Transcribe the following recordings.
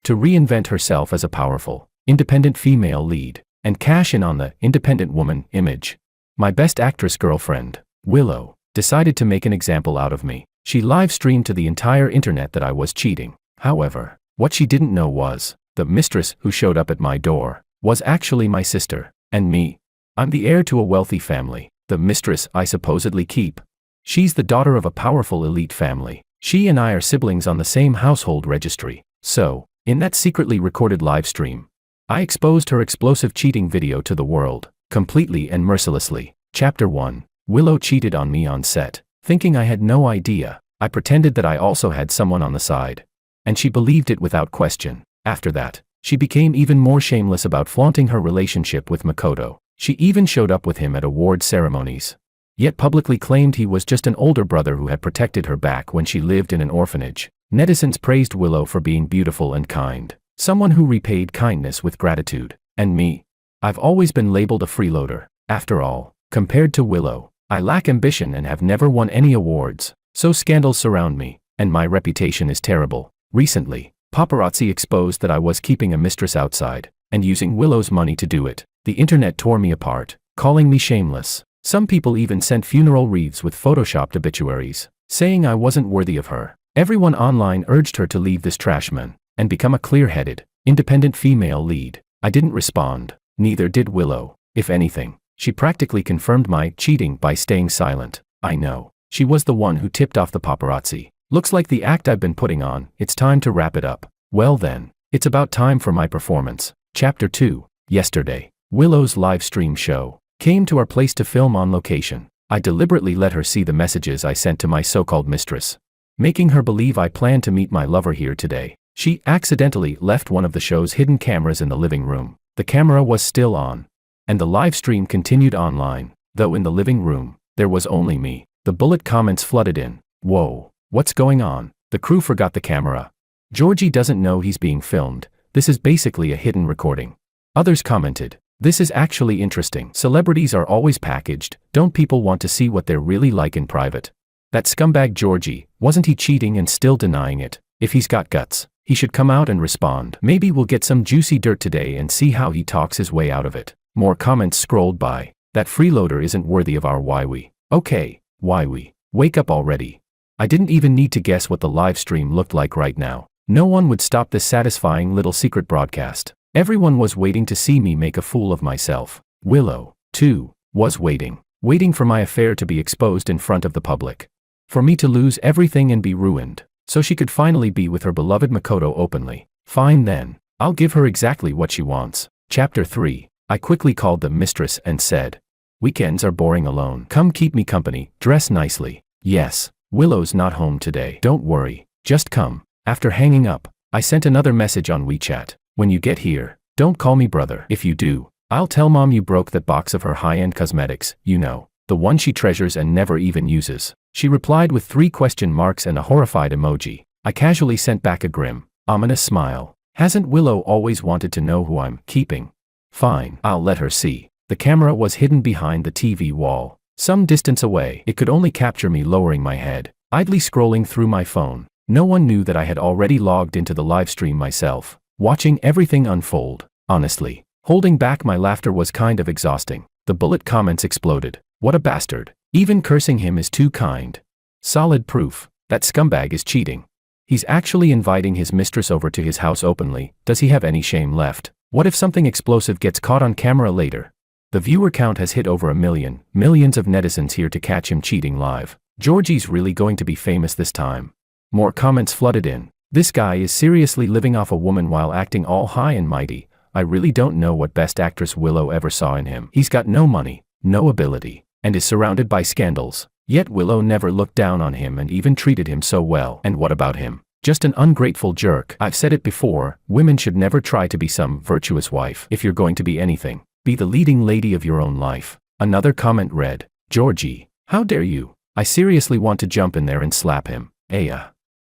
to reinvent herself as a powerful, independent female lead, and cash in on the independent woman image. My best actress girlfriend, Willow, decided to make an example out of me. She live-streamed to the entire internet that I was cheating. However, what she didn't know was, the mistress who showed up at my door was actually my sister, and me. I'm the heir to a wealthy family, the mistress I supposedly keep. She's the daughter of a powerful elite family. She and I are siblings on the same household registry. So, in that secretly recorded live stream, I exposed her explosive cheating video to the world, completely and mercilessly. Chapter 1. Willow cheated on me on set. Thinking I had no idea, I pretended that I also had someone on the side. And she believed it without question. After that, she became even more shameless about flaunting her relationship with Makoto. She even showed up with him at award ceremonies. Yet publicly claimed he was just an older brother who had protected her back when she lived in an orphanage. Netizens praised Willow for being beautiful and kind, someone who repaid kindness with gratitude. And me? I've always been labeled a freeloader. After all, compared to Willow, I lack ambition and have never won any awards, so scandals surround me, and my reputation is terrible. Recently, paparazzi exposed that I was keeping a mistress outside, and using Willow's money to do it. The internet tore me apart, calling me shameless. Some people even sent funeral wreaths with photoshopped obituaries, saying I wasn't worthy of her. Everyone online urged her to leave this trashman, and become a clear-headed, independent female lead. I didn't respond, neither did Willow. If anything, she practically confirmed my cheating by staying silent. I know, she was the one who tipped off the paparazzi. Looks like the act I've been putting on, it's time to wrap it up. Well then, it's about time for my performance. Chapter 2. Yesterday, Willow's live stream show came to our place to film on location. I deliberately let her see the messages I sent to my so-called mistress, making her believe I planned to meet my lover here today. She accidentally left one of the show's hidden cameras in the living room. The camera was still on, and the live stream continued online, though in the living room, there was only me. The bullet comments flooded in. Whoa, what's going on? The crew forgot the camera. Georgie doesn't know he's being filmed. This is basically a hidden recording. Others commented, this is actually interesting. Celebrities are always packaged. Don't people want to see what they're really like in private? That scumbag Georgie, wasn't he cheating and still denying it? If he's got guts, he should come out and respond. Maybe we'll get some juicy dirt today and see how he talks his way out of it. More comments scrolled by. That freeloader isn't worthy of our Wiwi. Okay, Wiwi, wake up already. I didn't even need to guess what the live stream looked like right now. No one would stop this satisfying little secret broadcast. Everyone was waiting to see me make a fool of myself. Willow, too, was waiting for my affair to be exposed in front of the public. For me to lose everything and be ruined, so she could finally be with her beloved Makoto openly. Fine then, I'll give her exactly what she wants. Chapter 3. I quickly called the mistress and said, weekends are boring alone. Come keep me company, dress nicely. Yes, Willow's not home today. Don't worry, just come. After hanging up, I sent another message on WeChat. When you get here, don't call me brother. If you do, I'll tell mom you broke that box of her high-end cosmetics, you know, the one she treasures and never even uses. She replied with 3 question marks and a horrified emoji. I casually sent back a grim, ominous smile. Hasn't Willow always wanted to know who I'm keeping? Fine, I'll let her see. The camera was hidden behind the TV wall, some distance away. It could only capture me lowering my head, idly scrolling through my phone. No one knew that I had already logged into the live stream myself, watching everything unfold. Honestly, holding back my laughter was kind of exhausting. The bullet comments exploded. What a bastard. Even cursing him is too kind. Solid proof. That scumbag is cheating. He's actually inviting his mistress over to his house openly. Does he have any shame left? What if something explosive gets caught on camera later? The viewer count has hit over 1 million. Millions of netizens here to catch him cheating live. Georgie's really going to be famous this time. More comments flooded in. This guy is seriously living off a woman while acting all high and mighty. I really don't know what best actress Willow ever saw in him. He's got no money, no ability, and is surrounded by scandals. Yet Willow never looked down on him and even treated him so well. And what about him? Just an ungrateful jerk. I've said it before, women should never try to be some virtuous wife. If you're going to be anything, be the leading lady of your own life. Another comment read, Georgie, how dare you? I seriously want to jump in there and slap him.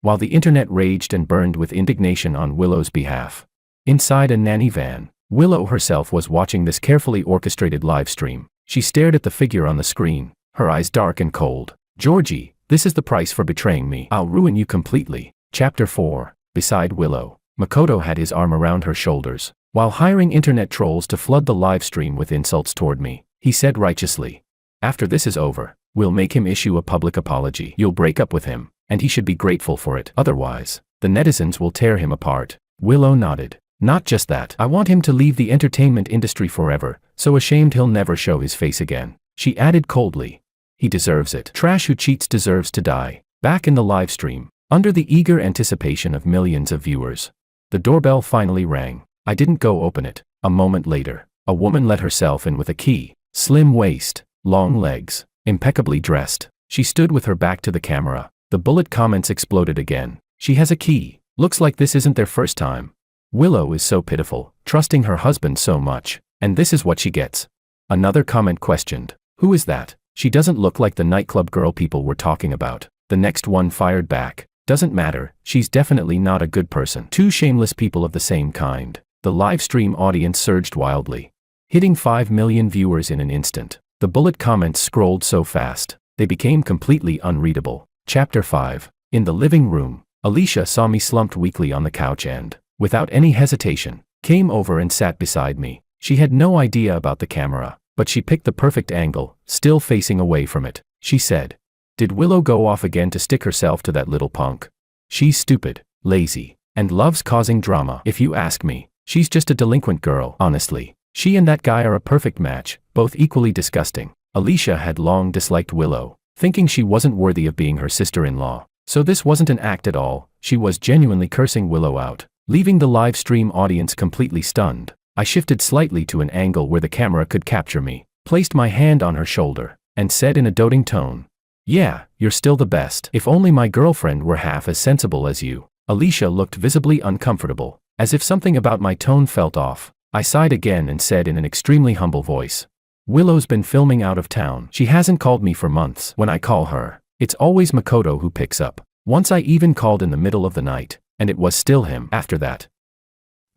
While the internet raged and burned with indignation on Willow's behalf. Inside a nanny van, Willow herself was watching this carefully orchestrated live stream. She stared at the figure on the screen, her eyes dark and cold. Georgie, this is the price for betraying me. I'll ruin you completely. Chapter 4. Beside Willow. Makoto had his arm around her shoulders, while hiring internet trolls to flood the live stream with insults toward me. He said righteously, "After this is over, we'll make him issue a public apology. You'll break up with him, and he should be grateful for it. Otherwise, the netizens will tear him apart." Willow nodded. "Not just that. I want him to leave the entertainment industry forever, so ashamed he'll never show his face again." She added coldly, "He deserves it. Trash who cheats deserves to die." Back in the live stream, under the eager anticipation of millions of viewers, the doorbell finally rang. I didn't go open it. A moment later, a woman let herself in with a key. Slim waist, long legs, impeccably dressed. She stood with her back to the camera. The bullet comments exploded again. "She has a key. Looks like this isn't their first time. Willow is so pitiful, trusting her husband so much, and this is what she gets." Another comment questioned, "Who is that? She doesn't look like the nightclub girl people were talking about." The next one fired back, "Doesn't matter, she's definitely not a good person." Two shameless people of the same kind. The live stream audience surged wildly, hitting 5 million viewers in an instant. The bullet comments scrolled so fast, they became completely unreadable. Chapter 5. In the living room, Alicia saw me slumped weakly on the couch and, without any hesitation, came over and sat beside me. She had no idea about the camera, but she picked the perfect angle, still facing away from it. She said, "Did Willow go off again to stick herself to that little punk? She's stupid, lazy, and loves causing drama. If you ask me, she's just a delinquent girl. Honestly, she and that guy are a perfect match, both equally disgusting." Alicia had long disliked Willow, thinking she wasn't worthy of being her sister-in-law. So this wasn't an act at all. She was genuinely cursing Willow out, leaving the live stream audience completely stunned. I shifted slightly to an angle where the camera could capture me, placed my hand on her shoulder, and said in a doting tone, "Yeah, you're still the best. If only my girlfriend were half as sensible as you." Alicia looked visibly uncomfortable, as if something about my tone felt off. I sighed again and said in an extremely humble voice, "Willow's been filming out of town. She hasn't called me for months. When I call her, it's always Makoto who picks up. Once I even called in the middle of the night, and it was still him. After that,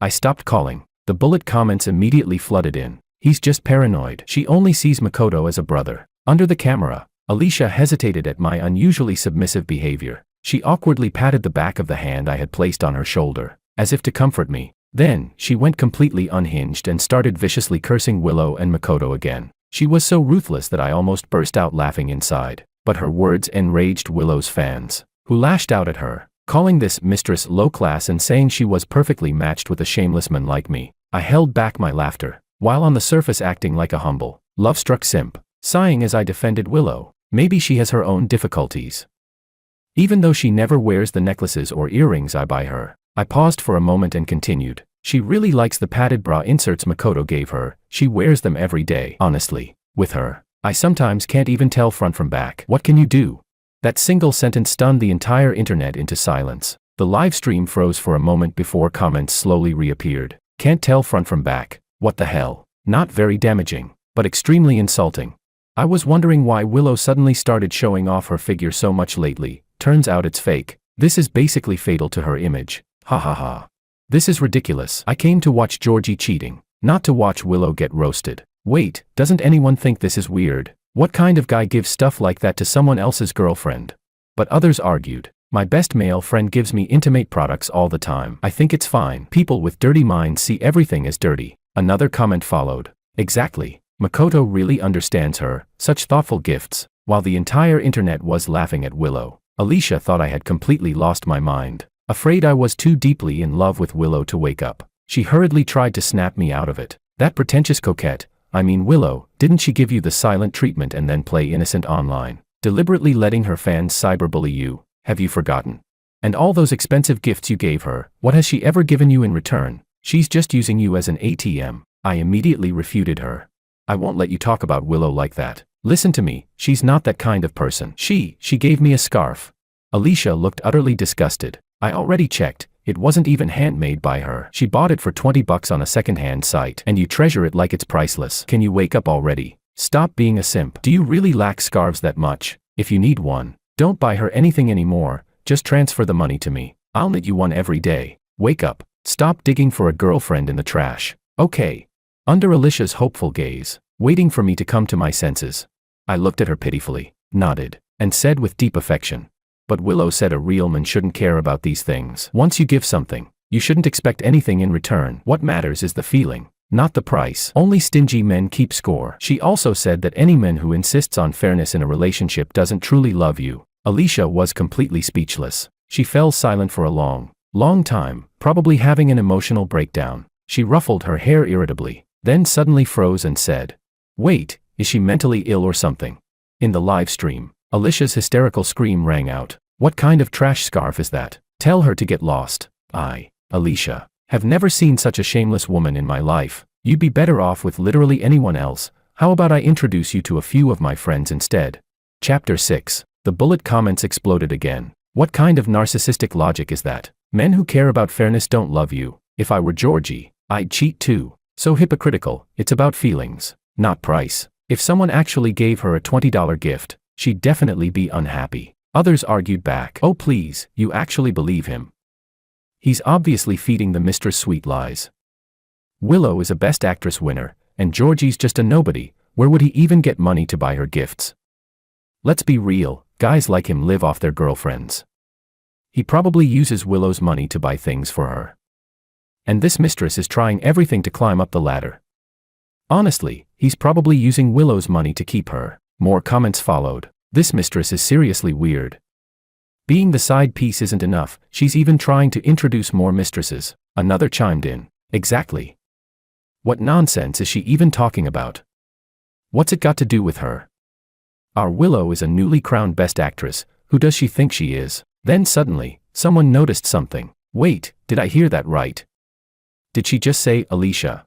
I stopped calling." The bullet comments immediately flooded in. "He's just paranoid. She only sees Makoto as a brother." Under the camera, Alicia hesitated at my unusually submissive behavior. She awkwardly patted the back of the hand I had placed on her shoulder, as if to comfort me. Then, she went completely unhinged and started viciously cursing Willow and Makoto again. She was so ruthless that I almost burst out laughing inside. But her words enraged Willow's fans, who lashed out at her, calling this mistress low-class and saying she was perfectly matched with a shameless man like me. I held back my laughter, while on the surface acting like a humble, love-struck simp, sighing as I defended Willow. Maybe she has her own difficulties, even though she never wears the necklaces or earrings I buy her. I paused for a moment and continued, "She really likes the padded bra inserts Makoto gave her. She wears them every day. Honestly, with her, I sometimes can't even tell front from back. What can you do?" That single sentence stunned the entire internet into silence. The live stream froze for a moment before comments slowly reappeared. "Can't tell front from back. What the hell?" Not very damaging, but extremely insulting. I was wondering why Willow suddenly started showing off her figure so much lately. Turns out it's fake. This is basically fatal to her image. Ha ha ha. This is ridiculous. I came to watch Georgie cheating, not to watch Willow get roasted. Wait, doesn't anyone think this is weird? What kind of guy gives stuff like that to someone else's girlfriend? But others argued, "My best male friend gives me intimate products all the time. I think it's fine. People with dirty minds see everything as dirty." Another comment followed. "Exactly. Makoto really understands her. Such thoughtful gifts." While the entire internet was laughing at Willow, Alicia thought I had completely lost my mind. Afraid I was too deeply in love with Willow to wake up, she hurriedly tried to snap me out of it. "That pretentious coquette, I mean Willow, didn't she give you the silent treatment and then play innocent online, deliberately letting her fans cyberbully you? Have you forgotten? And all those expensive gifts you gave her, what has she ever given you in return? She's just using you as an ATM." I immediately refuted her. "I won't let you talk about Willow like that. Listen to me, she's not that kind of person. She gave me a scarf." Alicia looked utterly disgusted. "I already checked. It wasn't even handmade by her. She bought it for $20 on a second-hand site, and you treasure it like it's priceless. Can you wake up already? Stop being a simp. Do you really lack scarves that much? If you need one, don't buy her anything anymore, just transfer the money to me. I'll knit you one every day. Wake up. Stop digging for a girlfriend in the trash. Okay." Under Alicia's hopeful gaze, waiting for me to come to my senses, I looked at her pitifully, nodded, and said with deep affection, "But Willow said a real man shouldn't care about these things. Once you give something, You shouldn't expect anything in return. What matters is the feeling, not the price. Only stingy men keep score. She also said that any man who insists on fairness in a relationship doesn't truly love you. Alicia was completely speechless. She fell silent for a long time, probably having an emotional breakdown. She ruffled her hair irritably, then suddenly froze and said, "Wait, is she mentally ill or something?" In the live stream, Alicia's hysterical scream rang out. "What kind of trash scarf is that? Tell her to get lost." Alicia, have never seen such a shameless woman in my life. You'd be better off with literally anyone else. How about I introduce you to a few of my friends instead? Chapter 6. The bullet comments exploded again. What kind of narcissistic logic is that? Men who care about fairness don't love you. If I were Georgie, I'd cheat too. So hypocritical. It's about feelings, not price. If someone actually gave her a $20 gift, she'd definitely be unhappy. Others argued back. Oh please, you actually believe him? He's obviously feeding the mistress sweet lies. Willow is a Best Actress winner, and Georgie's just a nobody. Where would he even get money to buy her gifts? Let's be real, guys like him live off their girlfriends. He probably uses Willow's money to buy things for her. And this mistress is trying everything to climb up the ladder. Honestly, he's probably using Willow's money to keep her. More comments followed. This mistress is seriously weird. Being the side piece isn't enough, she's even trying to introduce more mistresses. Another chimed in. Exactly. What nonsense is she even talking about? What's it got to do with her? Our Willow is a newly crowned Best Actress. Who does she think she is? Then suddenly, someone noticed something. Wait, did I hear that right? Did she just say Alicia?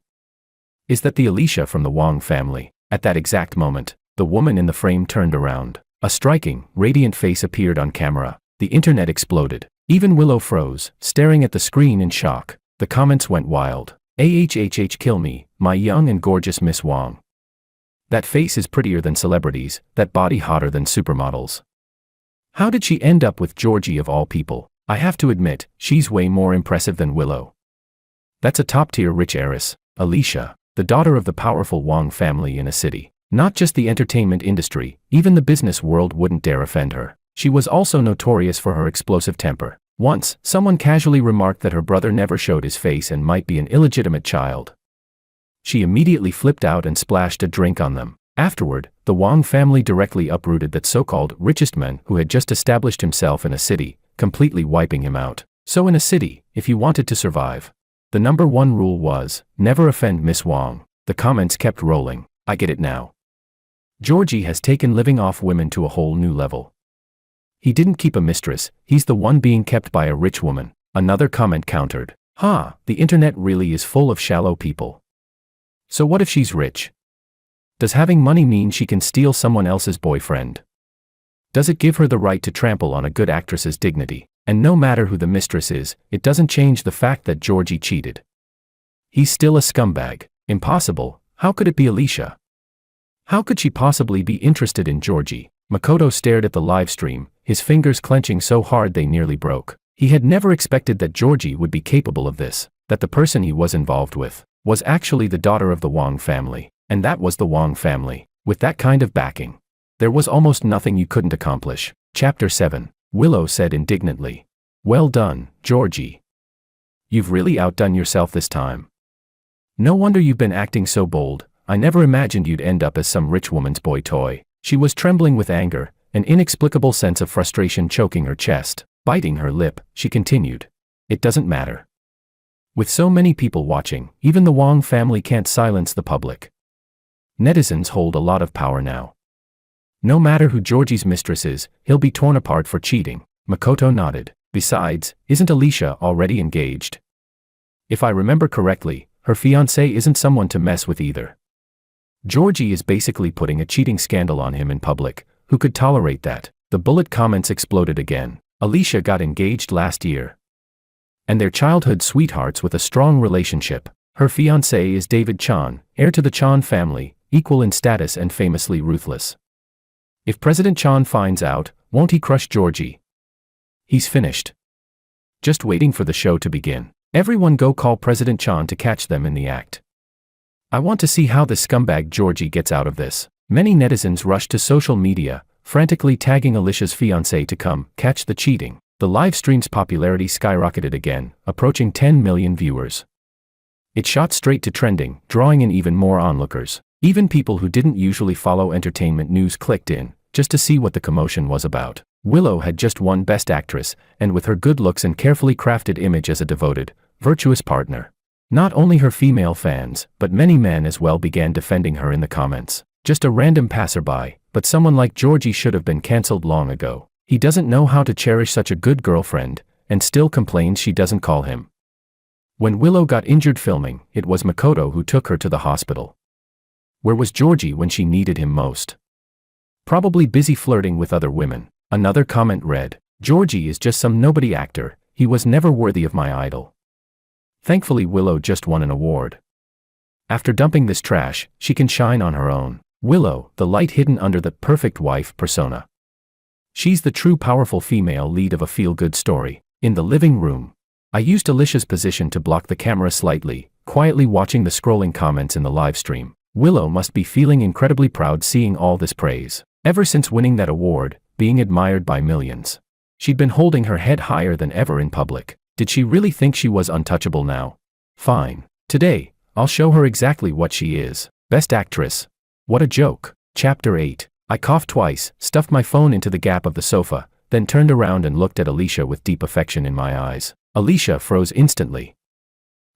Is that the Alicia from the Wong family? At that exact moment, the woman in the frame turned around. A striking, radiant face appeared on camera. The internet exploded. Even Willow froze, staring at the screen in shock. The comments went wild. AHHH, kill me, my young and gorgeous Miss Wong. That face is prettier than celebrities, that body hotter than supermodels. How did she end up with Georgie of all people? I have to admit, she's way more impressive than Willow. That's a top-tier rich heiress, Alicia, the daughter of the powerful Wong family in a city. Not just the entertainment industry, even the business world wouldn't dare offend her. She was also notorious for her explosive temper. Once, someone casually remarked that her brother never showed his face and might be an illegitimate child. She immediately flipped out and splashed a drink on them. Afterward, the Wong family directly uprooted that so-called richest man who had just established himself in a city, completely wiping him out. So in a city, if you wanted to survive, the number one rule was, never offend Miss Wong. The comments kept rolling. I get it now. Georgie has taken living off women to a whole new level. He didn't keep a mistress, he's the one being kept by a rich woman. Another comment countered. The internet really is full of shallow people. So what if she's rich? Does having money mean she can steal someone else's boyfriend? Does it give her the right to trample on a good actress's dignity? And no matter who the mistress is, it doesn't change the fact that Georgie cheated. He's still a scumbag. Impossible. How could it be Alicia? How could she possibly be interested in Georgie? Makoto stared at the live stream, his fingers clenching so hard they nearly broke. He had never expected that Georgie would be capable of this, that the person he was involved with was actually the daughter of the Wong family, and that was the Wong family. With that kind of backing, there was almost nothing you couldn't accomplish. Chapter 7. Willow said indignantly. Well done, Georgie. You've really outdone yourself this time. No wonder you've been acting so bold. I never imagined you'd end up as some rich woman's boy toy. She was trembling with anger, an inexplicable sense of frustration choking her chest. Biting her lip, she continued. It doesn't matter. With so many people watching, even the Wong family can't silence the public. Netizens hold a lot of power now. No matter who Georgie's mistress is, he'll be torn apart for cheating. Makoto nodded. Besides, isn't Alicia already engaged? If I remember correctly, her fiancé isn't someone to mess with either. Georgie is basically putting a cheating scandal on him in public. Who could tolerate that? The bullet comments exploded again. Alicia got engaged last year. And they're childhood sweethearts with a strong relationship. Her fiancé is David Chan, heir to the Chan family, equal in status and famously ruthless. If President Chan finds out, won't he crush Georgie? He's finished. Just waiting for the show to begin. Everyone go call President Chan to catch them in the act. I want to see how the scumbag Georgie gets out of this. Many netizens rushed to social media, frantically tagging Alicia's fiancé to come catch the cheating. The live stream's popularity skyrocketed again, approaching 10 million viewers. It shot straight to trending, drawing in even more onlookers. Even people who didn't usually follow entertainment news clicked in, just to see what the commotion was about. Willow had just won Best Actress, and with her good looks and carefully crafted image as a devoted, virtuous partner. Not only her female fans, but many men as well began defending her in the comments. Just a random passerby, but someone like Georgie should have been cancelled long ago. He doesn't know how to cherish such a good girlfriend, and still complains she doesn't call him. When Willow got injured filming, it was Makoto who took her to the hospital. Where was Georgie when she needed him most? Probably busy flirting with other women. Another comment read, "Georgie is just some nobody actor, he was never worthy of my idol." Thankfully Willow just won an award. After dumping this trash, she can shine on her own. Willow, the light hidden under the perfect wife persona. She's the true powerful female lead of a feel-good story. In the living room, I used Alicia's position to block the camera slightly, quietly watching the scrolling comments in the live stream. Willow must be feeling incredibly proud seeing all this praise. Ever since winning that award, being admired by millions, she'd been holding her head higher than ever in public. Did she really think she was untouchable now? Fine. Today, I'll show her exactly what she is. Best Actress. What a joke. Chapter 8. I coughed twice, stuffed my phone into the gap of the sofa, then turned around and looked at Alicia with deep affection in my eyes. Alicia froze instantly.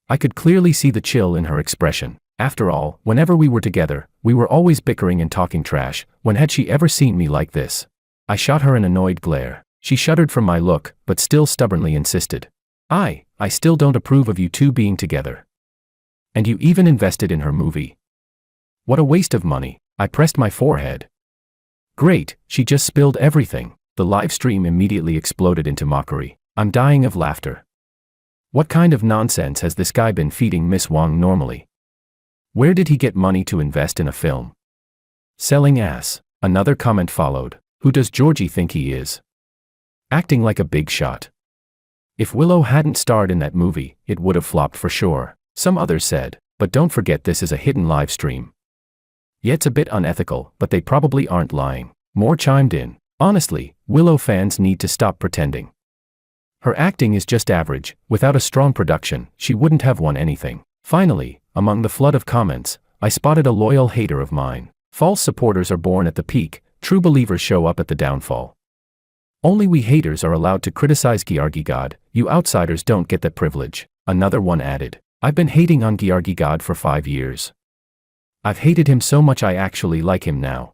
I could clearly see the chill in her expression. After all, whenever we were together, we were always bickering and talking trash. When had she ever seen me like this? I shot her an annoyed glare. She shuddered from my look, but still stubbornly insisted. I still don't approve of you two being together. And you even invested in her movie. What a waste of money. I pressed my forehead. Great, she just spilled everything. The live stream immediately exploded into mockery. I'm dying of laughter. What kind of nonsense has this guy been feeding Miss Wong normally? Where did he get money to invest in a film? Selling ass. Another comment followed. Who does Georgie think he is? Acting like a big shot. If Willow hadn't starred in that movie, it would have flopped for sure. Some others said, but don't forget this is a hidden live stream. Yeah, it's a bit unethical, but they probably aren't lying. More chimed in. Honestly, Willow fans need to stop pretending. Her acting is just average. Without a strong production, she wouldn't have won anything. Finally, among the flood of comments, I spotted a loyal hater of mine. False supporters are born at the peak, true believers show up at the downfall. Only we haters are allowed to criticize Georgie God, you outsiders don't get that privilege. Another one added, I've been hating on Georgie God for 5 years. I've hated him so much I actually like him now.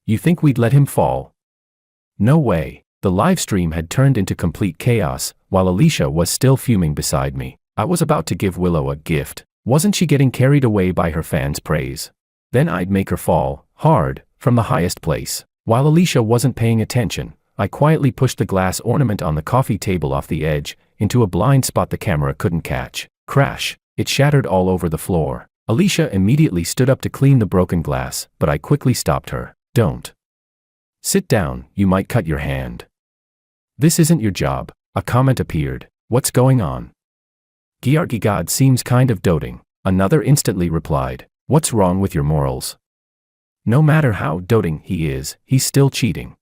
You think we'd let him fall? No way. The live stream had turned into complete chaos, while Alicia was still fuming beside me. I was about to give Willow a gift. Wasn't she getting carried away by her fans' praise? Then I'd make her fall, hard, from the highest place. While Alicia wasn't paying attention, I quietly pushed the glass ornament on the coffee table off the edge, into a blind spot the camera couldn't catch. Crash! It shattered all over the floor. Alicia immediately stood up to clean the broken glass, but I quickly stopped her. Don't. Sit down, you might cut your hand. This isn't your job. A comment appeared. What's going on? Georgie God seems kind of doting. Another instantly replied. What's wrong with your morals? No matter how doting he is, he's still cheating.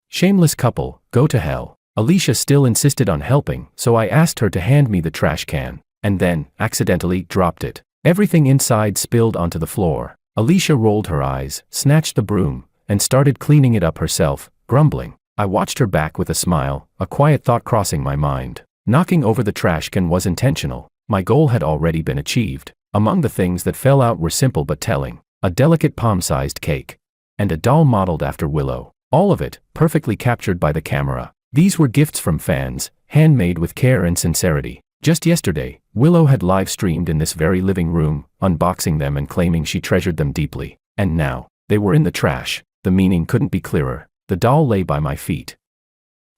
Shameless couple, go to hell. Alicia still insisted on helping, so I asked her to hand me the trash can, and then, accidentally, dropped it. Everything inside spilled onto the floor. Alicia rolled her eyes, snatched the broom, and started cleaning it up herself, grumbling. I watched her back with a smile, a quiet thought crossing my mind. Knocking over the trash can was intentional. My goal had already been achieved. Among the things that fell out were simple but telling. A delicate palm-sized cake. And a doll modeled after Willow. All of it, perfectly captured by the camera. These were gifts from fans, handmade with care and sincerity. Just yesterday, Willow had live-streamed in this very living room, unboxing them and claiming she treasured them deeply. And now, they were in the trash. The meaning couldn't be clearer. The doll lay by my feet.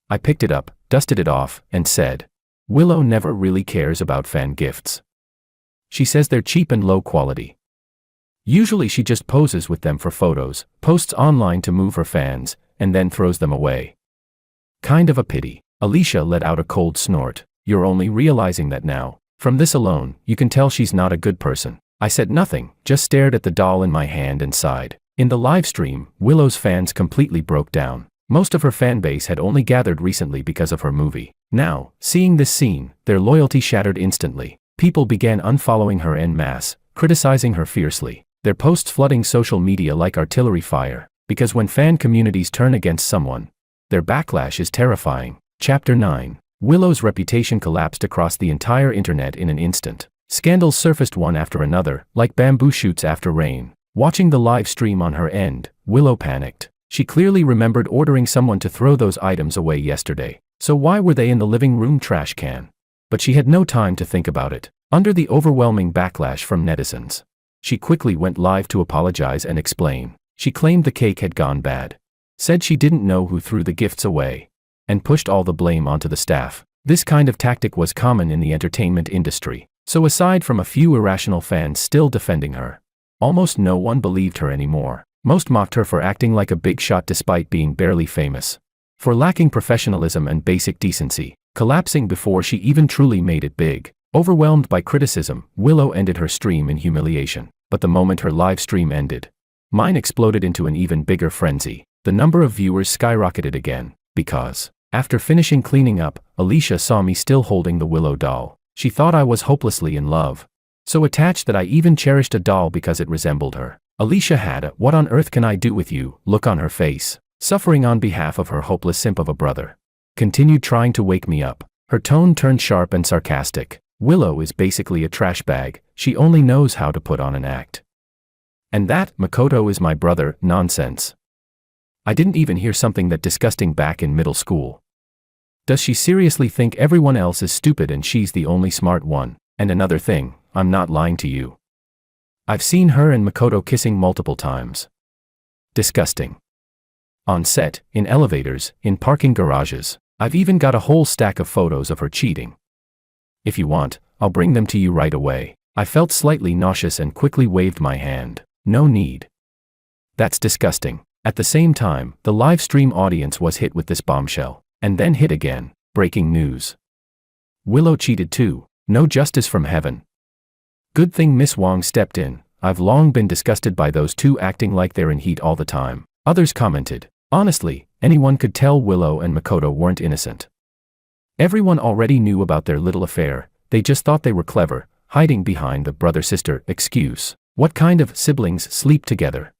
I picked it up, dusted it off, and said, Willow never really cares about fan gifts. She says they're cheap and low quality. Usually she just poses with them for photos, posts online to move her fans, and then throws them away. Kind of a pity. Alicia let out a cold snort. You're only realizing that now. From this alone, you can tell she's not a good person. I said nothing, just stared at the doll in my hand and sighed. In the live stream, Willow's fans completely broke down. Most of her fanbase had only gathered recently because of her movie. Now, seeing this scene, their loyalty shattered instantly. People began unfollowing her en masse, criticizing her fiercely. Their posts flooding social media like artillery fire, because when fan communities turn against someone, their backlash is terrifying. Chapter 9. Willow's reputation collapsed across the entire internet in an instant. Scandals surfaced one after another, like bamboo shoots after rain. Watching the live stream on her end, Willow panicked. She clearly remembered ordering someone to throw those items away yesterday, so why were they in the living room trash can? But she had no time to think about it. Under the overwhelming backlash from netizens, she quickly went live to apologize and explain. She claimed the cake had gone bad, said she didn't know who threw the gifts away, and pushed all the blame onto the staff. This kind of tactic was common in the entertainment industry, so aside from a few irrational fans still defending her, almost no one believed her anymore. Most mocked her for acting like a big shot despite being barely famous, for lacking professionalism and basic decency, collapsing before she even truly made it big. Overwhelmed by criticism, Willow ended her stream in humiliation. But the moment her live stream ended, mine exploded into an even bigger frenzy. The number of viewers skyrocketed again, because, after finishing cleaning up, Alicia saw me still holding the Willow doll. She thought I was hopelessly in love, so attached that I even cherished a doll because it resembled her. Alicia had a "what on earth can I do with you" look on her face, suffering on behalf of her hopeless simp of a brother. Continued trying to wake me up. Her tone turned sharp and sarcastic. Willow is basically a trash bag, she only knows how to put on an act. And that, Makoto is my brother, nonsense. I didn't even hear something that disgusting back in middle school. Does she seriously think everyone else is stupid and she's the only smart one? And another thing, I'm not lying to you. I've seen her and Makoto kissing multiple times. Disgusting. On set, in elevators, in parking garages. I've even got a whole stack of photos of her cheating. If you want, I'll bring them to you right away. I felt slightly nauseous and quickly waved my hand. No need. That's disgusting. At the same time, the live stream audience was hit with this bombshell, and then hit again. Breaking news. Willow cheated too. No justice from heaven. Good thing Miss Wong stepped in. I've long been disgusted by those two acting like they're in heat all the time. Others commented, honestly, anyone could tell Willow and Makoto weren't innocent. Everyone already knew about their little affair, they just thought they were clever, hiding behind the brother-sister excuse. What kind of siblings sleep together?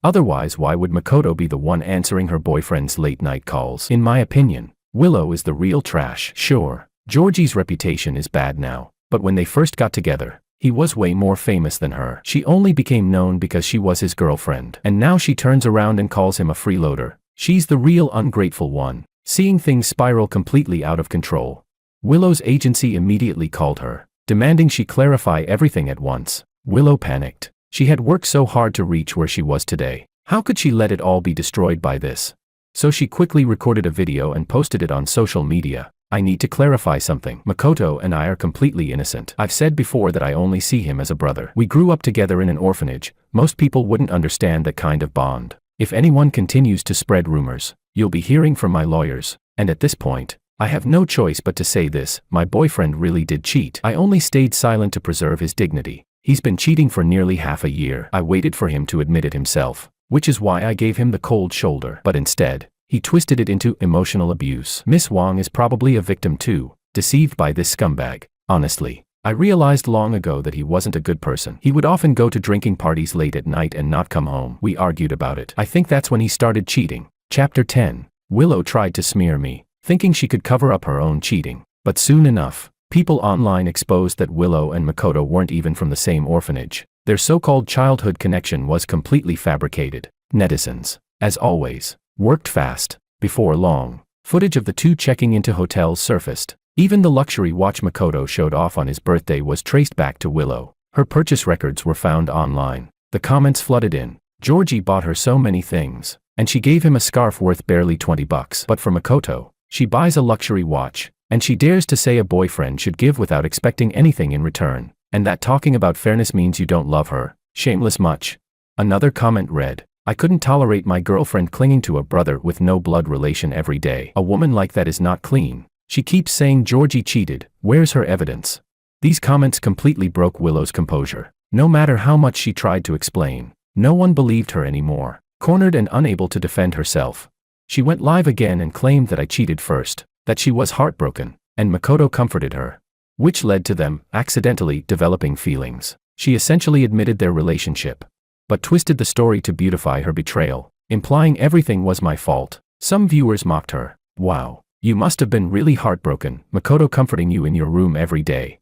Otherwise, why would Makoto be the one answering her boyfriend's late-night calls? In my opinion, Willow is the real trash. Sure, Georgie's reputation is bad now, but when they first got together, he was way more famous than her. She only became known because she was his girlfriend. And now she turns around and calls him a freeloader. She's the real ungrateful one. Seeing things spiral completely out of control, Willow's agency immediately called her, demanding she clarify everything at once. Willow panicked. She had worked so hard to reach where she was today. How could she let it all be destroyed by this? So she quickly recorded a video and posted it on social media. I need to clarify something. Makoto and I are completely innocent. I've said before that I only see him as a brother. We grew up together in an orphanage. Most people wouldn't understand that kind of bond. If anyone continues to spread rumors, you'll be hearing from my lawyers. And at this point, I have no choice but to say this, my boyfriend really did cheat. I only stayed silent to preserve his dignity. He's been cheating for nearly half a year. I waited for him to admit it himself, which is why I gave him the cold shoulder. But instead, he twisted it into emotional abuse. Miss Wong is probably a victim too, deceived by this scumbag. Honestly, I realized long ago that he wasn't a good person. He would often go to drinking parties late at night and not come home. We argued about it. I think that's when he started cheating. Chapter 10. Willow tried to smear me, thinking she could cover up her own cheating. But soon enough, people online exposed that Willow and Makoto weren't even from the same orphanage. Their so-called childhood connection was completely fabricated. Netizens, as always, worked fast. Before long, footage of the two checking into hotels surfaced. Even the luxury watch Makoto showed off on his birthday was traced back to Willow. Her purchase records were found online. The comments flooded in. Georgie bought her so many things, and she gave him a scarf worth barely $20. But for Makoto, she buys a luxury watch, and she dares to say a boyfriend should give without expecting anything in return, and that talking about fairness means you don't love her. Shameless much. Another comment read, I couldn't tolerate my girlfriend clinging to a brother with no blood relation every day. A woman like that is not clean. She keeps saying Georgie cheated. Where's her evidence? These comments completely broke Willow's composure. No matter how much she tried to explain, no one believed her anymore. Cornered and unable to defend herself, She went live again and claimed that I cheated first, that she was heartbroken, and Makoto comforted her, which led to them accidentally developing feelings. She essentially admitted their relationship, but twisted the story to beautify her betrayal, implying everything was my fault. Some viewers mocked her. Wow, you must have been really heartbroken, Makoto comforting you in your room every day.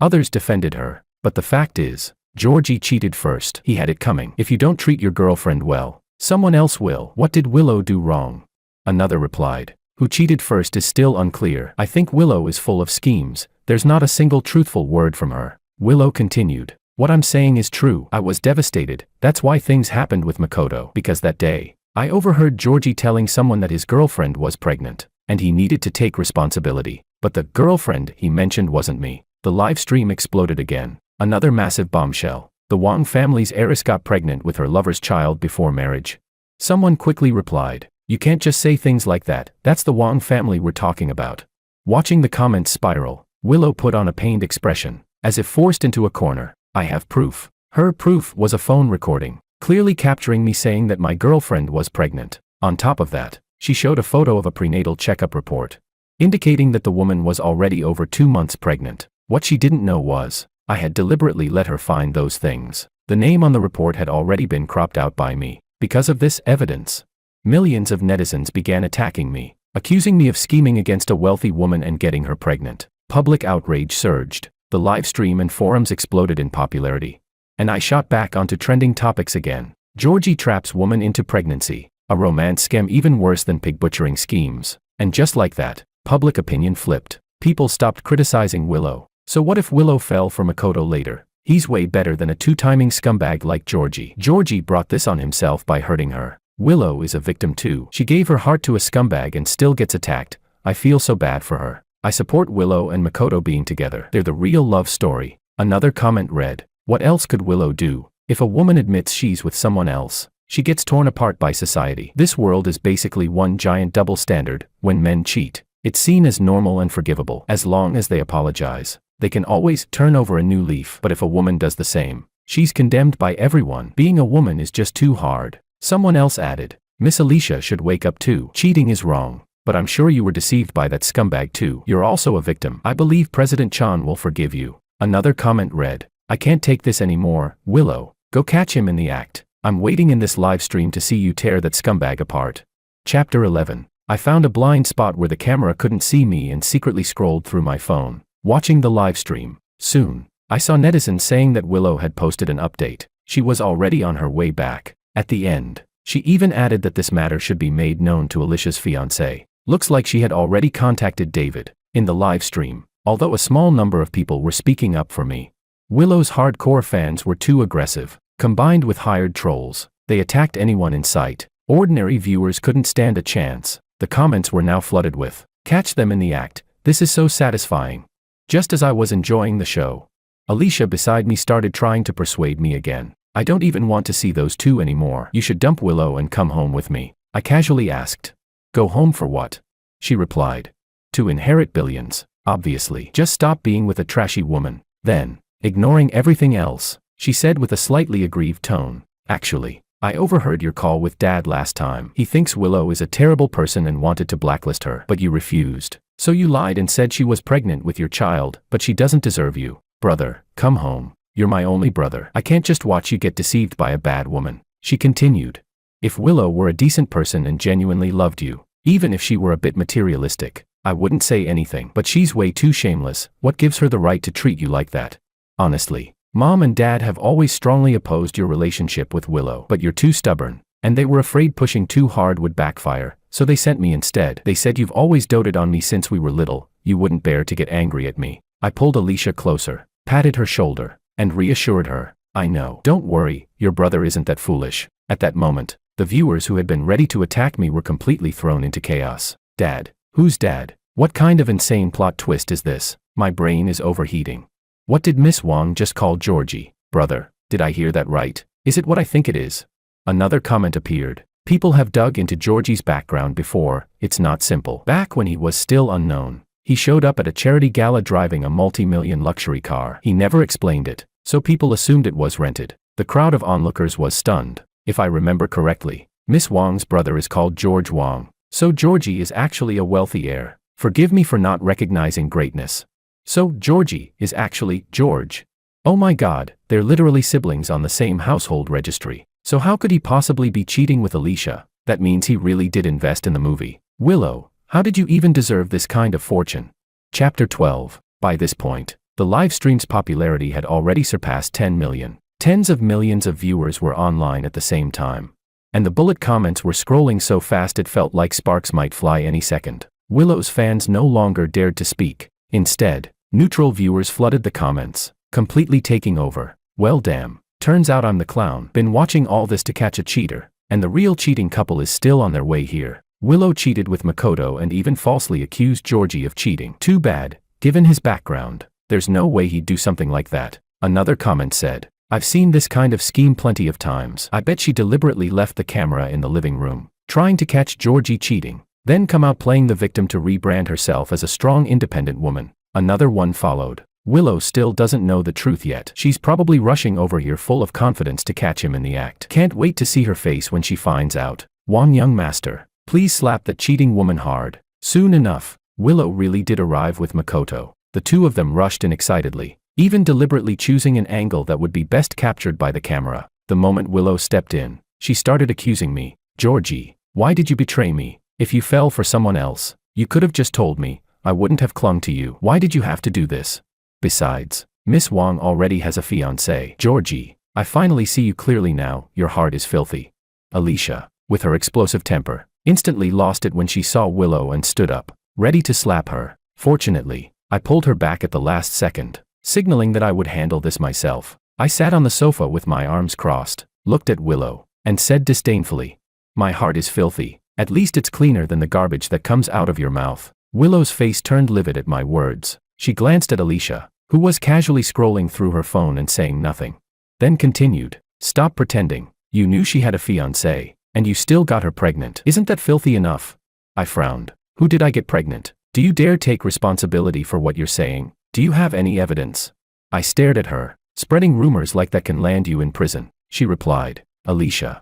Others defended her, but the fact is, Georgie cheated first. He had it coming. If you don't treat your girlfriend well, someone else will. What did Willow do wrong? Another replied. Who cheated first is still unclear. I think Willow is full of schemes. There's not a single truthful word from her. Willow continued. What I'm saying is true. I was devastated. That's why things happened with Makoto. Because that day, I overheard Georgie telling someone that his girlfriend was pregnant, and he needed to take responsibility. But the girlfriend he mentioned wasn't me. The live stream exploded again. Another massive bombshell. The Wang family's heiress got pregnant with her lover's child before marriage. Someone quickly replied, you can't just say things like that. That's the Wang family we're talking about. Watching the comments spiral, Willow put on a pained expression, as if forced into a corner. I have proof. Her proof was a phone recording, clearly capturing me saying that my girlfriend was pregnant. On top of that, she showed a photo of a prenatal checkup report, indicating that the woman was already over 2 months pregnant. What she didn't know was, I had deliberately let her find those things. The name on the report had already been cropped out by me. Because of this evidence, millions of netizens began attacking me, accusing me of scheming against a wealthy woman and getting her pregnant. Public outrage surged. The live stream and forums exploded in popularity. And I shot back onto trending topics again. Georgie traps woman into pregnancy. A romance scam even worse than pig butchering schemes. And just like that, public opinion flipped. People stopped criticizing Willow. So what if Willow fell for Makoto later? He's way better than a two-timing scumbag like Georgie. Georgie brought this on himself by hurting her. Willow is a victim too. She gave her heart to a scumbag and still gets attacked. I feel so bad for her. I support Willow and Makoto being together. They're the real love story. Another comment read, what else could Willow do? If a woman admits she's with someone else, she gets torn apart by society. This world is basically one giant double standard. When men cheat, it's seen as normal and forgivable. As long as they apologize, they can always turn over a new leaf. But if a woman does the same, she's condemned by everyone. Being a woman is just too hard. Someone else added, Miss Alicia should wake up too. Cheating is wrong, but I'm sure you were deceived by that scumbag too. You're also a victim. I believe President Chan will forgive you. Another comment read, I can't take this anymore. Willow, go catch him in the act. I'm waiting in this live stream to see you tear that scumbag apart. Chapter 11. I found a blind spot where the camera couldn't see me and secretly scrolled through my phone, watching the live stream. Soon, I saw netizens saying that Willow had posted an update. She was already on her way back. At the end, she even added that this matter should be made known to Alicia's fiancé. Looks like she had already contacted David. In the live stream, although a small number of people were speaking up for me, Willow's hardcore fans were too aggressive. Combined with hired trolls, they attacked anyone in sight. Ordinary viewers couldn't stand a chance. The comments were now flooded with, catch them in the act, this is so satisfying. Just as I was enjoying the show, Alicia beside me started trying to persuade me again. I don't even want to see those two anymore. You should dump Willow and come home with me. I casually asked. Go home for what? She replied. To inherit billions, obviously. Just stop being with a trashy woman. Then, ignoring everything else, she said with a slightly aggrieved tone, actually, I overheard your call with Dad last time. He thinks Willow is a terrible person and wanted to blacklist her. But you refused. So you lied and said she was pregnant with your child, but she doesn't deserve you. Brother, come home. You're my only brother. I can't just watch you get deceived by a bad woman. She continued. If Willow were a decent person and genuinely loved you, even if she were a bit materialistic, I wouldn't say anything. But she's way too shameless. What gives her the right to treat you like that? Honestly, Mom and Dad have always strongly opposed your relationship with Willow, but you're too stubborn, and they were afraid pushing too hard would backfire, so they sent me instead. They said you've always doted on me since we were little, you wouldn't bear to get angry at me. I pulled Alicia closer, patted her shoulder, and reassured her, I know. Don't worry, your brother isn't that foolish. At that moment, the viewers who had been ready to attack me were completely thrown into chaos. Dad? Who's Dad? What kind of insane plot twist is this? My brain is overheating. What did Miss Wang just call Georgie? Brother, did I hear that right? Is it what I think it is? Another comment appeared. People have dug into Georgie's background before. It's not simple. Back when he was still unknown, he showed up at a charity gala driving a multi-million luxury car. He never explained it, so people assumed it was rented. The crowd of onlookers was stunned. If I remember correctly, Miss Wang's brother is called George Wang. So Georgie is actually a wealthy heir. Forgive me for not recognizing greatness. So Georgie is actually George. Oh my god, they're literally siblings on the same household registry. So how could he possibly be cheating with Alicia? That means he really did invest in the movie. Willow, how did you even deserve this kind of fortune? Chapter 12. By this point, the live stream's popularity had already surpassed 10 million. Tens of millions of viewers were online at the same time. And the bullet comments were scrolling so fast it felt like sparks might fly any second. Willow's fans no longer dared to speak. Instead, neutral viewers flooded the comments, completely taking over. Well damn, turns out I'm the clown. Been watching all this to catch a cheater, and the real cheating couple is still on their way here. Willow cheated with Makoto and even falsely accused Georgie of cheating. Too bad, given his background. There's no way he'd do something like that. Another comment said, I've seen this kind of scheme plenty of times. I bet she deliberately left the camera in the living room, trying to catch Georgie cheating, then come out playing the victim to rebrand herself as a strong independent woman. Another one followed. Willow still doesn't know the truth yet. She's probably rushing over here full of confidence to catch him in the act. Can't wait to see her face when she finds out. Wang young master, please slap that cheating woman hard. Soon enough, Willow really did arrive with Makoto. The two of them rushed in excitedly, even deliberately choosing an angle that would be best captured by the camera. The moment Willow stepped in, she started accusing me. Georgie, why did you betray me? If you fell for someone else, you could have just told me. I wouldn't have clung to you. Why did you have to do this? Besides, Miss Wang already has a fiancé. Georgie, I finally see you clearly now. Your heart is filthy. Alicia, with her explosive temper, instantly lost it when she saw Willow and stood up, ready to slap her. Fortunately, I pulled her back at the last second, signaling that I would handle this myself. I sat on the sofa with my arms crossed, looked at Willow, and said disdainfully, my heart is filthy. At least it's cleaner than the garbage that comes out of your mouth. Willow's face turned livid at my words. She glanced at Alicia, who was casually scrolling through her phone and saying nothing. Then continued, stop pretending. You knew she had a fiancé, and you still got her pregnant. Isn't that filthy enough? I frowned. Who did I get pregnant? Do you dare take responsibility for what you're saying? Do you have any evidence? I stared at her. Spreading rumors like that can land you in prison. She replied, Alicia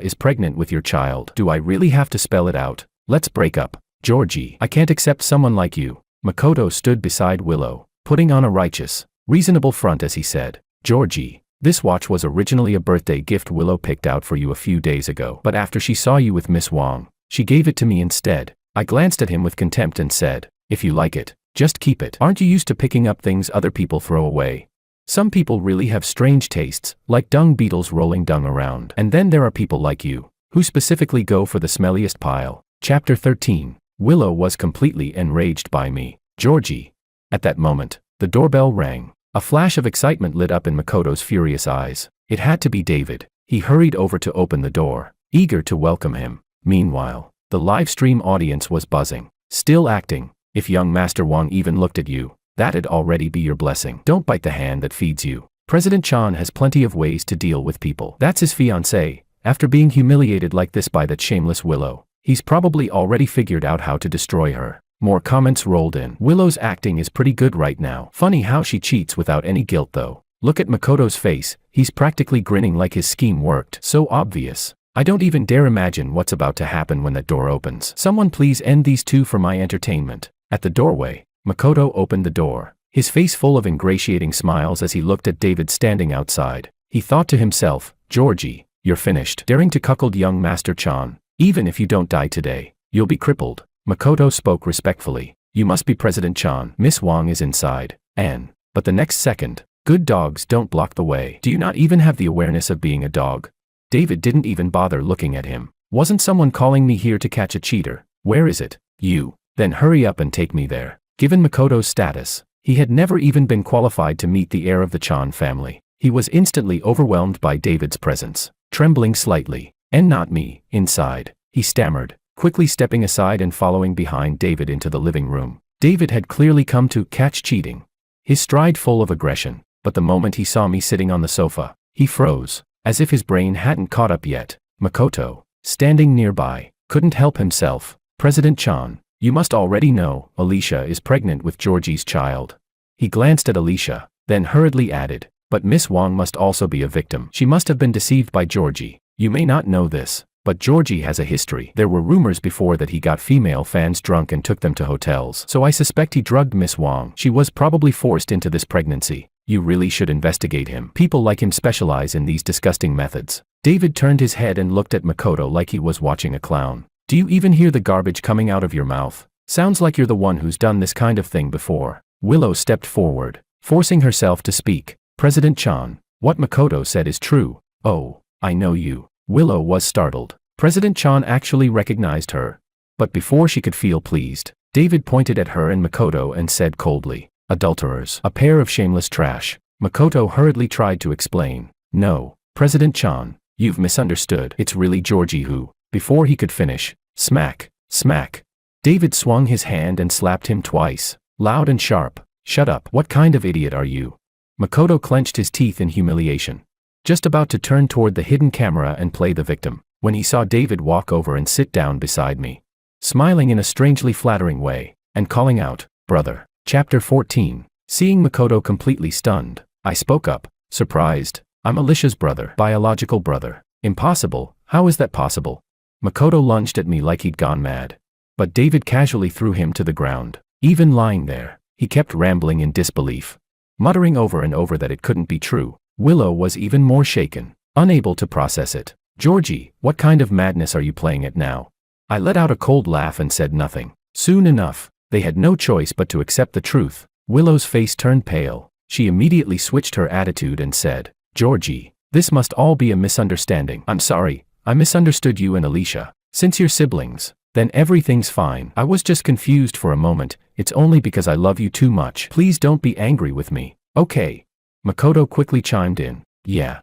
is pregnant with your child. Do I really have to spell it out? Let's break up. Georgie, I can't accept someone like you. Makoto stood beside Willow, putting on a righteous, reasonable front as he said, Georgie, this watch was originally a birthday gift Willow picked out for you a few days ago. But after she saw you with Miss Wang, she gave it to me instead. I glanced at him with contempt and said, if you like it, just keep it. Aren't you used to picking up things other people throw away? Some people really have strange tastes, like dung beetles rolling dung around. And then there are people like you, who specifically go for the smelliest pile. Chapter 13. Willow was completely enraged by me. Georgie. At that moment, the doorbell rang. A flash of excitement lit up in Makoto's furious eyes. It had to be David. He hurried over to open the door, eager to welcome him. Meanwhile, the live stream audience was buzzing. Still acting. If young Master Wang even looked at you, that'd already be your blessing. Don't bite the hand that feeds you. President Chan has plenty of ways to deal with people. That's his fiancée. After being humiliated like this by that shameless Willow, he's probably already figured out how to destroy her. More comments rolled in. Willow's acting is pretty good right now. Funny how she cheats without any guilt though. Look at Makoto's face, he's practically grinning like his scheme worked. So obvious. I don't even dare imagine what's about to happen when that door opens. Someone please end these two for my entertainment. At the doorway, Makoto opened the door, his face full of ingratiating smiles as he looked at David standing outside. He thought to himself, Georgie, you're finished. Daring to cuckold young Master Chan. Even if you don't die today, you'll be crippled. Makoto spoke respectfully. You must be President Chan. Miss Wang is inside. But the next second, good dogs don't block the way. Do you not even have the awareness of being a dog? David didn't even bother looking at him. Wasn't someone calling me here to catch a cheater? Where is it? You. Then hurry up and take me there. Given Makoto's status, he had never even been qualified to meet the heir of the Chan family. He was instantly overwhelmed by David's presence, trembling slightly. And not me, inside, he stammered, quickly stepping aside and following behind David into the living room. David had clearly come to catch cheating, his stride full of aggression, but the moment he saw me sitting on the sofa, he froze, as if his brain hadn't caught up yet. Makoto, standing nearby, couldn't help himself. President Chan, you must already know, Alicia is pregnant with Georgie's child. He glanced at Alicia, then hurriedly added, but Miss Wang must also be a victim. She must have been deceived by Georgie. You may not know this, But Georgie has a history. There were rumors before that he got female fans drunk and took them to hotels. So I suspect he drugged Miss Wang. She was probably forced into this pregnancy. You really should investigate him. People like him specialize in these disgusting methods. David turned his head and looked at Makoto like he was watching a clown. Do you even hear the garbage coming out of your mouth? Sounds like you're the one who's done this kind of thing before. Willow stepped forward, forcing herself to speak. President Chan, what Makoto said is true. Oh, I know you. Willow was startled. President Chan actually recognized her. But before she could feel pleased, David pointed at her and Makoto and said coldly, adulterers, a pair of shameless trash. Makoto hurriedly tried to explain. No, President Chan, you've misunderstood. It's really Georgie who. Before he could finish, smack, smack. David swung his hand and slapped him twice, loud and sharp. Shut up. What kind of idiot are you? Makoto clenched his teeth in humiliation, just about to turn toward the hidden camera and play the victim, when he saw David walk over and sit down beside me, smiling in a strangely flattering way, and calling out, brother. Chapter 14. Seeing Makoto completely stunned, I spoke up, surprised. I'm Alicia's brother, biological brother. Impossible, how is that possible? Makoto lunged at me like he'd gone mad. But David casually threw him to the ground. Even lying there, he kept rambling in disbelief, muttering over and over that it couldn't be true. Willow was even more shaken, unable to process it. Georgie, what kind of madness are you playing at now? I let out a cold laugh and said nothing. Soon enough, they had no choice but to accept the truth. Willow's face turned pale. She immediately switched her attitude and said, Georgie, this must all be a misunderstanding. I'm sorry, I misunderstood you and Alicia. Since you're siblings, then everything's fine. I was just confused for a moment. It's only because I love you too much. Please don't be angry with me. Okay. Makoto quickly chimed in. Yeah,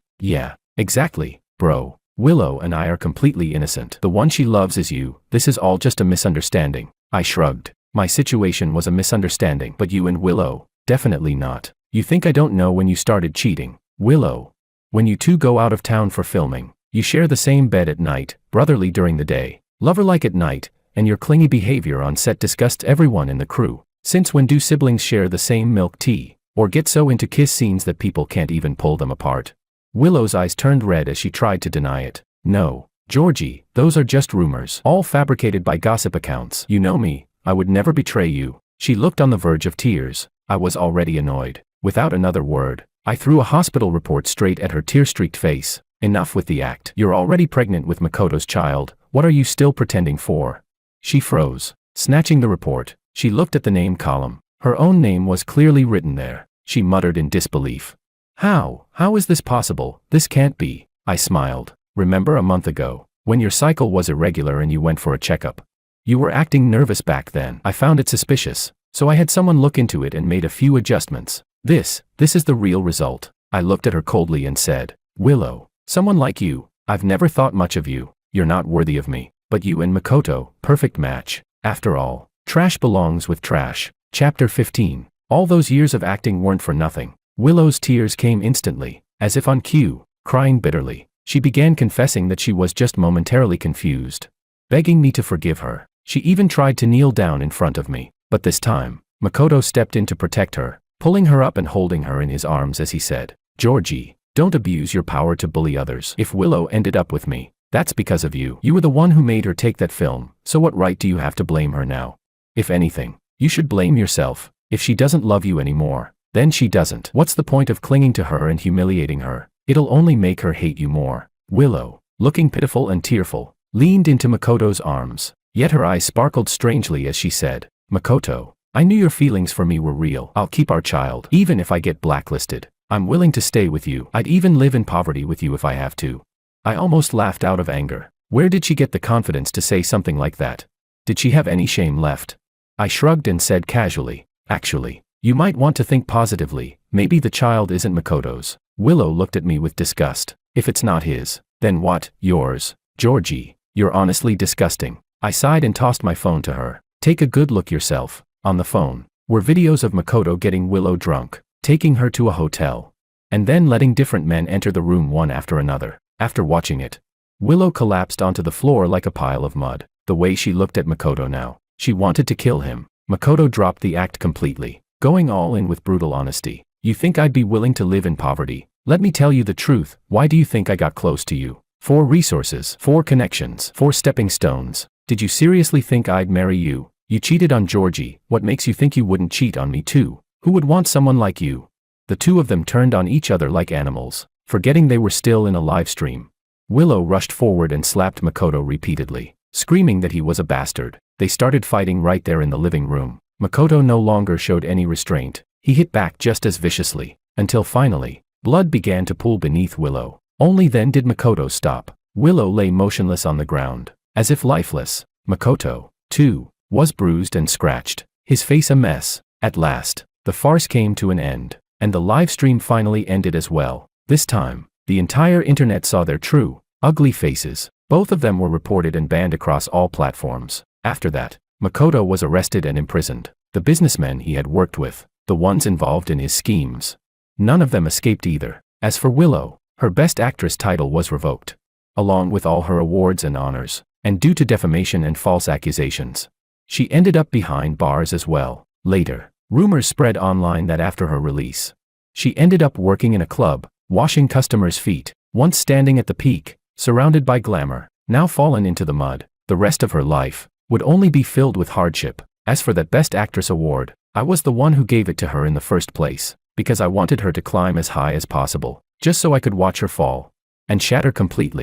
exactly, bro. Willow and I are completely innocent. The one she loves is you. This is all just a misunderstanding. I shrugged. My situation was a misunderstanding. But you and Willow, definitely not. You think I don't know when you started cheating? Willow. When you two go out of town for filming, you share the same bed at night, brotherly during the day, lover-like at night, and your clingy behavior on set disgusts everyone in the crew. Since when do siblings share the same milk tea, or get so into kiss scenes that people can't even pull them apart? Willow's eyes turned red as she tried to deny it. No, Georgie, those are just rumors, all fabricated by gossip accounts. You know me, I would never betray you. She looked on the verge of tears. I was already annoyed. Without another word, I threw a hospital report straight at her tear-streaked face. Enough with the act. You're already pregnant with Makoto's child. What are you still pretending for? She froze. Snatching the report, she looked at the name column. Her own name was clearly written there. She muttered in disbelief. How is this possible? This can't be. I smiled. Remember a month ago, when your cycle was irregular and you went for a checkup? You were acting nervous back then. I found it suspicious, so I had someone look into it and made a few adjustments. This is the real result. I looked at her coldly and said, Willow, someone like you, I've never thought much of you. You're not worthy of me. But you and Makoto, perfect match. After all, trash belongs with trash. Chapter 15. All those years of acting weren't for nothing. Willow's tears came instantly, as if on cue. Crying bitterly, she began confessing that she was just momentarily confused, begging me to forgive her. She even tried to kneel down in front of me, but this time, Makoto stepped in to protect her, pulling her up and holding her in his arms as he said, Georgie, don't abuse your power to bully others. If Willow ended up with me, that's because of you. You were the one who made her take that film, so what right do you have to blame her now? If anything, you should blame yourself. If she doesn't love you anymore, then she doesn't. What's the point of clinging to her and humiliating her? It'll only make her hate you more. Willow, looking pitiful and tearful, leaned into Makoto's arms, yet her eyes sparkled strangely as she said, Makoto, I knew your feelings for me were real. I'll keep our child. Even if I get blacklisted, I'm willing to stay with you. I'd even live in poverty with you if I have to. I almost laughed out of anger. Where did she get the confidence to say something like that? Did she have any shame left? I shrugged and said casually, actually, you might want to think positively. Maybe the child isn't Makoto's. Willow looked at me with disgust. If it's not his, then what? Yours. Georgie, you're honestly disgusting. I sighed and tossed my phone to her. Take a good look yourself. On the phone were videos of Makoto getting Willow drunk, taking her to a hotel, and then letting different men enter the room one after another. After watching it, Willow collapsed onto the floor like a pile of mud. The way she looked at Makoto now, she wanted to kill him. Makoto dropped the act completely, going all in with brutal honesty. You think I'd be willing to live in poverty? Let me tell you the truth. Why do you think I got close to you? 4 resources, 4 connections, 4 stepping stones. Did you seriously think I'd marry you? You cheated on Georgie, what makes you think you wouldn't cheat on me too? Who would want someone like you? The two of them turned on each other like animals, forgetting they were still in a live stream. Willow rushed forward and slapped Makoto repeatedly, screaming that he was a bastard. They started fighting right there in the living room. Makoto no longer showed any restraint. He hit back just as viciously, until finally, blood began to pool beneath Willow. Only then did Makoto stop. Willow lay motionless on the ground, as if lifeless. Makoto, too, was bruised and scratched, his face a mess. At last, the farce came to an end, and the live stream finally ended as well. This time, the entire internet saw their true, ugly faces. Both of them were reported and banned across all platforms. After that, Makoto was arrested and imprisoned. The businessmen he had worked with, the ones involved in his schemes, none of them escaped either. As for Willow, her Best Actress title was revoked, along with all her awards and honors, and due to defamation and false accusations, she ended up behind bars as well. Later, rumors spread online that after her release, she ended up working in a club, washing customers' feet, once standing at the peak, surrounded by glamour, now fallen into the mud. The rest of her life would only be filled with hardship. As for that Best Actress award, I was the one who gave it to her in the first place, because I wanted her to climb as high as possible, just so I could watch her fall and shatter completely.